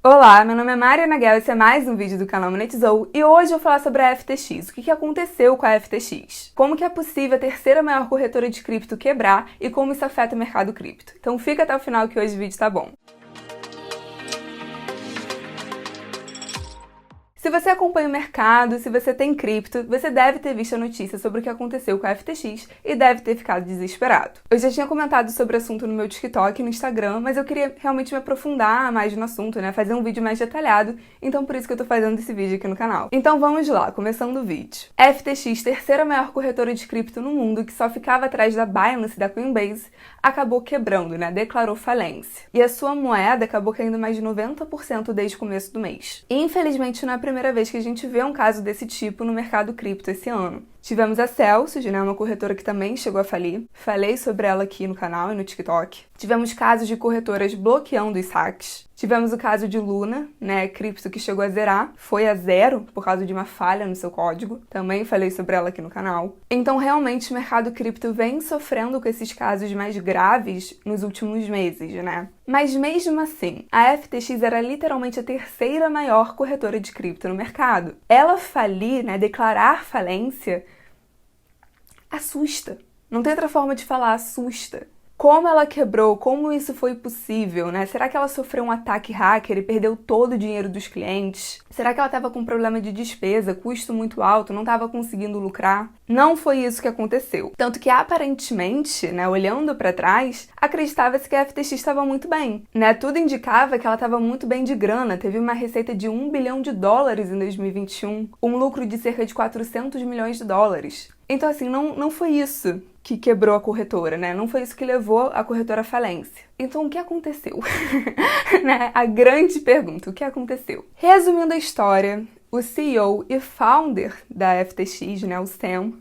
Olá, meu nome é Mariana Guel, esse é mais um vídeo do canal Monetizou e hoje eu vou falar sobre a FTX, o que aconteceu com a FTX, como que é possível a terceira maior corretora de cripto quebrar e como isso afeta o mercado cripto. Então fica até o final que hoje o vídeo tá bom. Se você acompanha o mercado, se você tem cripto, você deve ter visto a notícia sobre o que aconteceu com a FTX e deve ter ficado desesperado. Eu já tinha comentado sobre o assunto no meu TikTok e no Instagram, mas eu queria realmente me aprofundar mais no assunto, né? Fazer um vídeo mais detalhado, então por isso que eu tô fazendo esse vídeo aqui no canal. Então vamos lá, começando o vídeo. FTX, terceira maior corretora de cripto no mundo, que só ficava atrás da Binance e da Coinbase, acabou quebrando, né? Declarou falência. E a sua moeda acabou caindo mais de 90% desde o começo do mês. E, infelizmente, não é a primeira vez que a gente vê um caso desse tipo no mercado cripto esse ano. Tivemos a Celsius, né, uma corretora que também chegou a falir. Falei sobre ela aqui no canal e no TikTok. Tivemos casos de corretoras bloqueando os saques. Tivemos o caso de Luna, né, cripto que chegou a zerar, foi a zero por causa de uma falha no seu código. Também falei sobre ela aqui no canal. Então, realmente, o mercado cripto vem sofrendo com esses casos mais graves nos últimos meses, né? Mas mesmo assim, a FTX era literalmente a terceira maior corretora de cripto no mercado. Ela falir, né, declarar falência, assusta. Não tem outra forma de falar, assusta. Como ela quebrou? Como isso foi possível, né? Será que ela sofreu um ataque hacker e perdeu todo o dinheiro dos clientes? Será que ela estava com problema de despesa, custo muito alto, não estava conseguindo lucrar? Não foi isso que aconteceu. Tanto que, aparentemente, né, olhando para trás, acreditava-se que a FTX estava muito bem, né? Tudo indicava que ela estava muito bem de grana, teve uma receita de $1 bilhão em 2021, um lucro de cerca de 400 milhões de dólares. Então, assim, não foi isso que quebrou a corretora, né? Não foi isso que levou a corretora à falência. Então, o que aconteceu? Né? A grande pergunta, o que aconteceu? Resumindo a história, o CEO e founder da FTX, né, o Sam,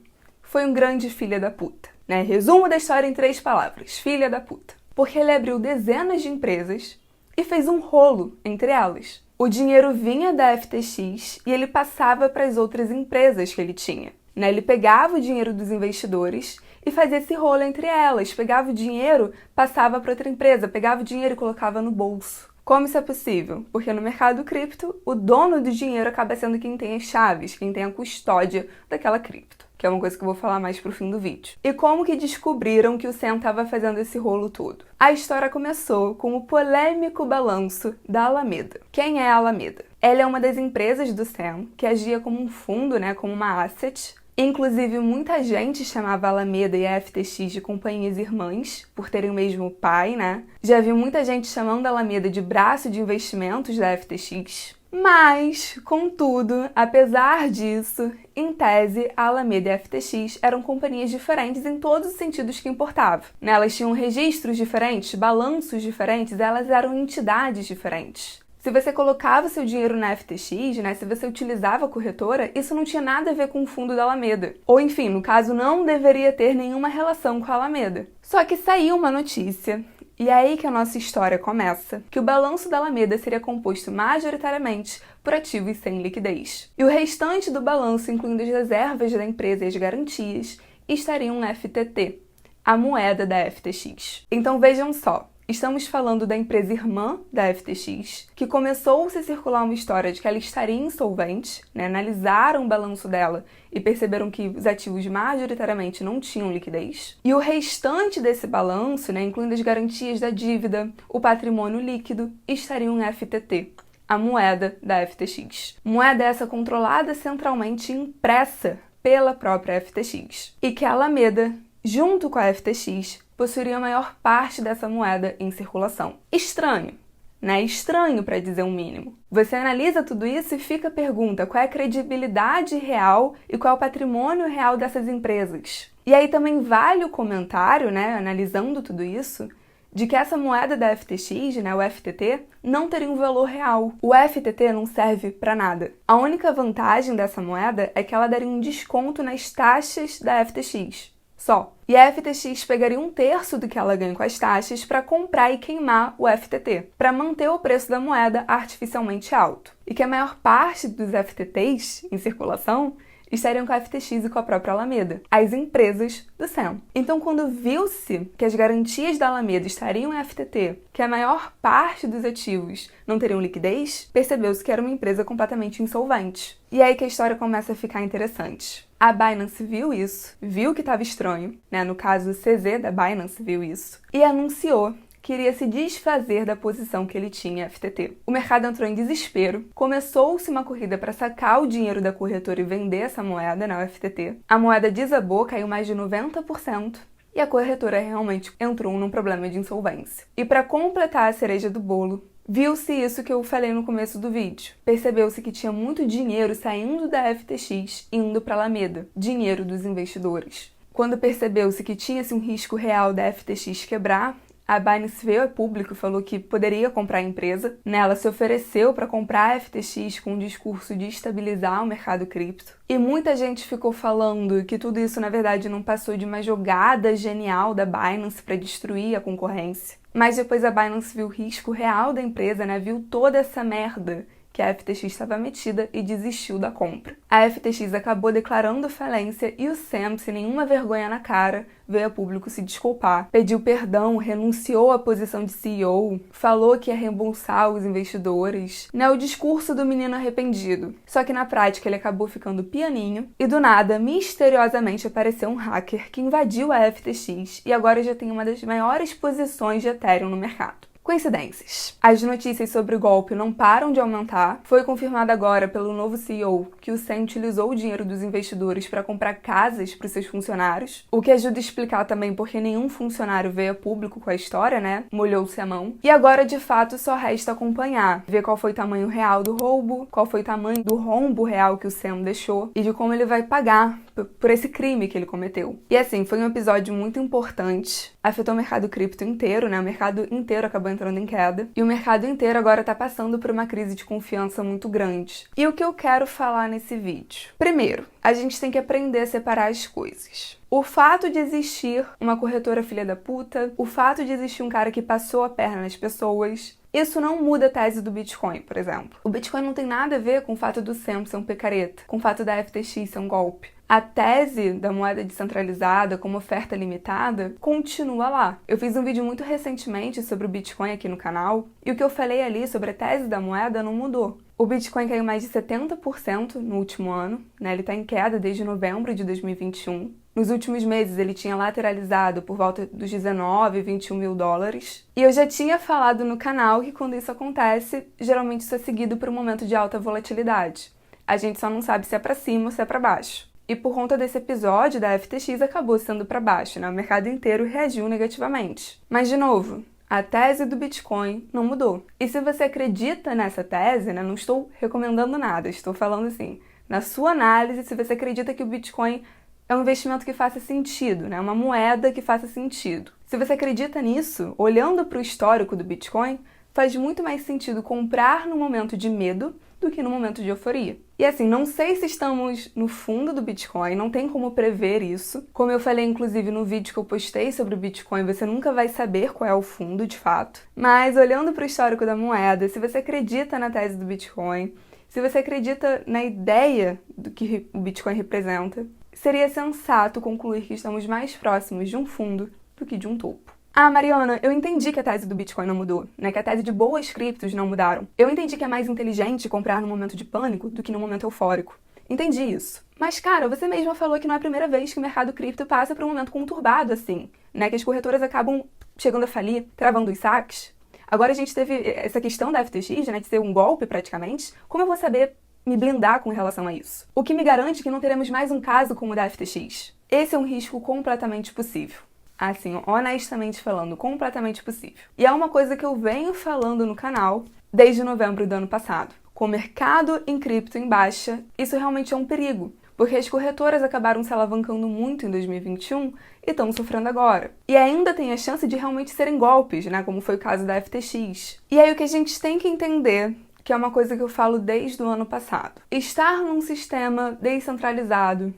foi um grande filho da puta. Né? Resumo da história em 3 palavras, filha da puta. Porque ele abriu dezenas de empresas e fez um rolo entre elas. O dinheiro vinha da FTX e ele passava para as outras empresas que ele tinha. Né? Ele pegava o dinheiro dos investidores e fazia esse rolo entre elas. Pegava o dinheiro, passava para outra empresa, pegava o dinheiro e colocava no bolso. Como isso é possível? Porque no mercado cripto, o dono do dinheiro acaba sendo quem tem as chaves, quem tem a custódia daquela cripto, que é uma coisa que eu vou falar mais pro fim do vídeo. E como que descobriram que o Sam estava fazendo esse rolo todo? A história começou com o polêmico balanço da Alameda. Quem é a Alameda? Ela é uma das empresas do Sam, que agia como um fundo, né, como uma asset. Inclusive, muita gente chamava a Alameda e a FTX de companhias irmãs, por terem o mesmo pai, né? Já vi muita gente chamando a Alameda de braço de investimentos da FTX. Mas, contudo, apesar disso, em tese, a Alameda e a FTX eram companhias diferentes em todos os sentidos que importavam. Né? Elas tinham registros diferentes, balanços diferentes, elas eram entidades diferentes. Se você colocava seu dinheiro na FTX, né, se você utilizava a corretora, isso não tinha nada a ver com o fundo da Alameda. Ou enfim, no caso, não deveria ter nenhuma relação com a Alameda. Só que saiu uma notícia, e é aí que a nossa história começa, que o balanço da Alameda seria composto majoritariamente por ativos sem liquidez. E o restante do balanço, incluindo as reservas da empresa e as garantias, estariam no FTT, a moeda da FTX. Então vejam só. Estamos falando da empresa irmã da FTX, que começou-se a circular uma história de que ela estaria insolvente, né? Analisaram o balanço dela e perceberam que os ativos majoritariamente não tinham liquidez. E o restante desse balanço, né, incluindo as garantias da dívida, o patrimônio líquido, estariam no FTT, a moeda da FTX. Moeda essa controlada centralmente e impressa pela própria FTX. E que a Alameda, junto com a FTX, possuiria a maior parte dessa moeda em circulação. Estranho, né? Estranho, para dizer o mínimo. Você analisa tudo isso e fica a pergunta, qual é a credibilidade real e qual é o patrimônio real dessas empresas? E aí também vale o comentário, né, analisando tudo isso, de que essa moeda da FTX, né, o FTT, não teria um valor real. O FTT não serve para nada. A única vantagem dessa moeda é que ela daria um desconto nas taxas da FTX. Só. E a FTX pegaria 1/3 do que ela ganha com as taxas para comprar e queimar o FTT, para manter o preço da moeda artificialmente alto. E que a maior parte dos FTTs em circulação estariam com a FTX e com a própria Alameda, as empresas do Sam. Então, quando viu-se que as garantias da Alameda estariam em FTT, que a maior parte dos ativos não teriam liquidez, percebeu-se que era uma empresa completamente insolvente. E é aí que a história começa a ficar interessante. A Binance viu isso, viu que estava estranho, né? No caso, o CZ da Binance viu isso, e anunciou que iria se desfazer da posição que ele tinha em FTT. O mercado entrou em desespero, começou-se uma corrida para sacar o dinheiro da corretora e vender essa moeda na FTT. A moeda desabou, caiu mais de 90%, e a corretora realmente entrou num problema de insolvência. E para completar a cereja do bolo, viu-se isso que eu falei no começo do vídeo. Percebeu-se que tinha muito dinheiro saindo da FTX e indo para a Alameda, dinheiro dos investidores. Quando percebeu-se que tinha-se um risco real da FTX quebrar, a Binance veio a público e falou que poderia comprar a empresa. Ela se ofereceu para comprar a FTX com um discurso de estabilizar o mercado cripto. E muita gente ficou falando que tudo isso, na verdade, não passou de uma jogada genial da Binance para destruir a concorrência. Mas depois a Binance viu o risco real da empresa, né? Viu toda essa merda que a FTX estava metida e desistiu da compra. A FTX acabou declarando falência e o Sam, sem nenhuma vergonha na cara, veio a público se desculpar, pediu perdão, renunciou à posição de CEO, falou que ia reembolsar os investidores, né? O discurso do menino arrependido. Só que na prática ele acabou ficando pianinho e do nada, misteriosamente, apareceu um hacker que invadiu a FTX e agora já tem uma das maiores posições de Ethereum no mercado. Coincidências. As notícias sobre o golpe não param de aumentar. Foi confirmado agora pelo novo CEO que o Sam utilizou o dinheiro dos investidores para comprar casas para os seus funcionários, o que ajuda a explicar também porque nenhum funcionário veio a público com a história, né? Molhou-se a mão. E agora, de fato, só resta acompanhar, ver qual foi o tamanho real do roubo, qual foi o tamanho do rombo real que o Sam deixou e de como ele vai pagar por esse crime que ele cometeu. E assim, foi um episódio muito importante. Afetou o mercado cripto inteiro, né? O mercado inteiro acabou entrando em queda. E o mercado inteiro agora tá passando por uma crise de confiança muito grande. E o que eu quero falar nesse vídeo? Primeiro, a gente tem que aprender a separar as coisas. O fato de existir uma corretora filha da puta, o fato de existir um cara que passou a perna nas pessoas, isso não muda a tese do Bitcoin, por exemplo. O Bitcoin não tem nada a ver com o fato do Sam ser um picareta, com o fato da FTX ser um golpe. A tese da moeda descentralizada como oferta limitada continua lá. Eu fiz um vídeo muito recentemente sobre o Bitcoin aqui no canal e o que eu falei ali sobre a tese da moeda não mudou. O Bitcoin caiu mais de 70% no último ano, né? Ele está em queda desde novembro de 2021. Nos últimos meses ele tinha lateralizado por volta dos 19, 21 mil dólares. E eu já tinha falado no canal que quando isso acontece, geralmente isso é seguido por um momento de alta volatilidade. A gente só não sabe se é para cima ou se é para baixo. E por conta desse episódio da FTX acabou sendo para baixo, né? O mercado inteiro reagiu negativamente. Mas, de novo, a tese do Bitcoin não mudou. E se você acredita nessa tese, né? Não estou recomendando nada, estou falando assim, na sua análise, se você acredita que o Bitcoin é um investimento que faça sentido, né? Uma moeda que faça sentido. Se você acredita nisso, olhando para o histórico do Bitcoin, faz muito mais sentido comprar no momento de medo do que no momento de euforia. E assim, não sei se estamos no fundo do Bitcoin, não tem como prever isso. Como eu falei, inclusive, no vídeo que eu postei sobre o Bitcoin, você nunca vai saber qual é o fundo, de fato. Mas, olhando para o histórico da moeda, se você acredita na tese do Bitcoin, se você acredita na ideia do que o Bitcoin representa, seria sensato concluir que estamos mais próximos de um fundo do que de um topo. Ah, Mariana, eu entendi que a tese do Bitcoin não mudou, né? Que a tese de boas criptos não mudaram. Eu entendi que é mais inteligente comprar no momento de pânico do que no momento eufórico. Entendi isso. Mas, cara, você mesma falou que não é a primeira vez que o mercado cripto passa por um momento conturbado assim, né? Que as corretoras acabam chegando a falir, travando os saques. Agora a gente teve essa questão da FTX, né? De ser um golpe praticamente. Como eu vou saber me blindar com relação a isso? O que me garante que não teremos mais um caso como o da FTX? Esse é um risco completamente possível. Assim, honestamente falando, completamente possível. E é uma coisa que eu venho falando no canal desde novembro do ano passado. Com o mercado em cripto em baixa, isso realmente é um perigo, porque as corretoras acabaram se alavancando muito em 2021 e estão sofrendo agora. E ainda tem a chance de realmente serem golpes, né, como foi o caso da FTX. E aí o que a gente tem que entender, que é uma coisa que eu falo desde o ano passado, estar num sistema descentralizado,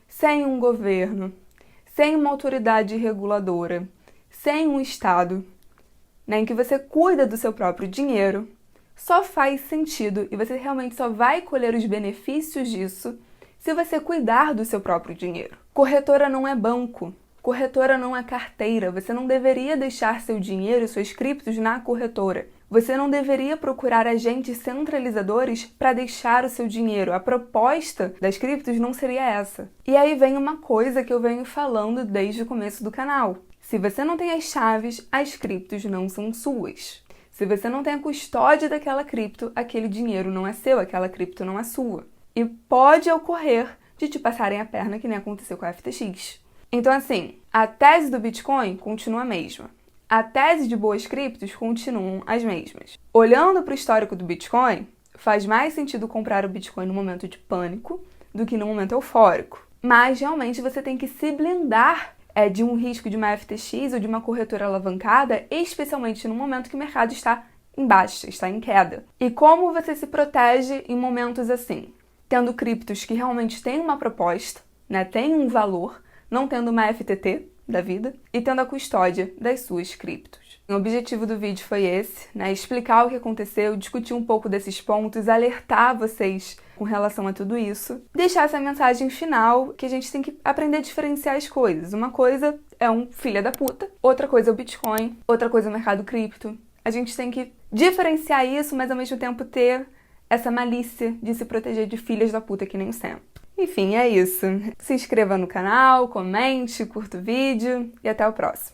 sem um governo, sem uma autoridade reguladora, sem um Estado, né, em que você cuida do seu próprio dinheiro, só faz sentido e você realmente só vai colher os benefícios disso se você cuidar do seu próprio dinheiro. Corretora não é banco. Corretora não é carteira. Você não deveria deixar seu dinheiro e suas criptos na corretora. Você não deveria procurar agentes centralizadores para deixar o seu dinheiro. A proposta das criptos não seria essa. E aí vem uma coisa que eu venho falando desde o começo do canal. Se você não tem as chaves, as criptos não são suas. Se você não tem a custódia daquela cripto, aquele dinheiro não é seu, aquela cripto não é sua. E pode ocorrer de te passarem a perna, que nem aconteceu com a FTX. Então, assim, a tese do Bitcoin continua a mesma. A tese de boas criptos continuam as mesmas. Olhando para o histórico do Bitcoin, faz mais sentido comprar o Bitcoin no momento de pânico do que no momento eufórico. Mas, realmente, você tem que se blindar de um risco de uma FTX ou de uma corretora alavancada, especialmente no momento que o mercado está em baixa, está em queda. E como você se protege em momentos assim? Tendo criptos que realmente têm uma proposta, né, têm um valor, não tendo uma FTT da vida e tendo a custódia das suas criptos. O objetivo do vídeo foi esse, né, explicar o que aconteceu, discutir um pouco desses pontos, alertar vocês com relação a tudo isso, deixar essa mensagem final que a gente tem que aprender a diferenciar as coisas. Uma coisa é um filho da puta, outra coisa é o Bitcoin, outra coisa é o mercado cripto. A gente tem que diferenciar isso, mas ao mesmo tempo ter essa malícia de se proteger de filhas da puta que nem o Sam. Enfim, é isso. Se inscreva no canal, comente, curta o vídeo e até o próximo.